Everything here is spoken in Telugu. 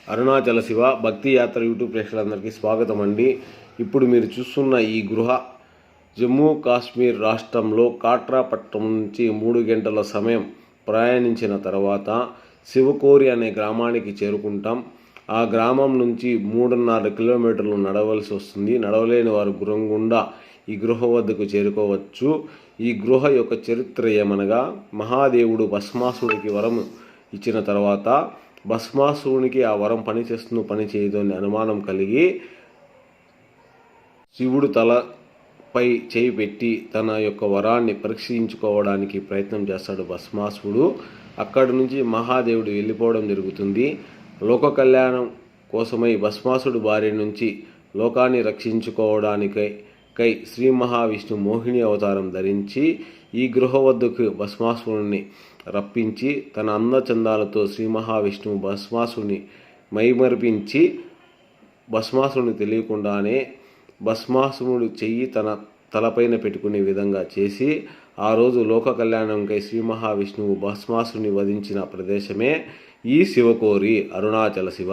అరుణాచల శివ భక్తి యాత్ర యూట్యూబ్ ప్రేక్షకులందరికీ స్వాగతం అండి. ఇప్పుడు మీరు చూస్తున్న ఈ గృహ జమ్మూ కాశ్మీర్ రాష్ట్రంలో కాట్రా పట్టణం నుంచి 3 గంటల సమయం ప్రయాణించిన తర్వాత శివకోరి అనే గ్రామానికి చేరుకుంటాం. ఆ గ్రామం నుంచి 3.5 కిలోమీటర్లు నడవలసి వస్తుంది. నడవలేని వారు గురంగుండా ఈ గృహ వద్దకు చేరుకోవచ్చు. ఈ గృహ యొక్క చరిత్ర ఏమనగా, మహాదేవుడు భస్మాసుడికి వరం ఇచ్చిన తర్వాత భస్మాసురునికి ఆ వరం పనిచేస్తుందో పని చేయదో అని అనుమానం కలిగి శివుడు తలపై చేయి పెట్టి తన యొక్క వరాన్ని పరీక్షించుకోవడానికి ప్రయత్నం చేస్తాడు భస్మాసురుడు. అక్కడి నుంచి మహాదేవుడు వెళ్ళిపోవడం జరుగుతుంది. లోక కళ్యాణం కోసమై భస్మాసుడు భార్య నుంచి లోకాన్ని రక్షించుకోవడానికై శ్రీ మహావిష్ణు మోహిని అవతారం ధరించి ఈ గృహ వద్దకు భస్మాసురుని రప్పించి తన అందచందాలతో శ్రీ మహావిష్ణువు భస్మాసుని మైమరిపించి భస్మాసురుని తెలియకుండానే భస్మాసురుడు చెయ్యి తన తలపైన పెట్టుకునే విధంగా చేసి ఆ రోజు లోక కళ్యాణంకై శ్రీ మహావిష్ణువు భస్మాసుని వధించిన ప్రదేశమే ఈ శివకోరి అరుణాచల శివ.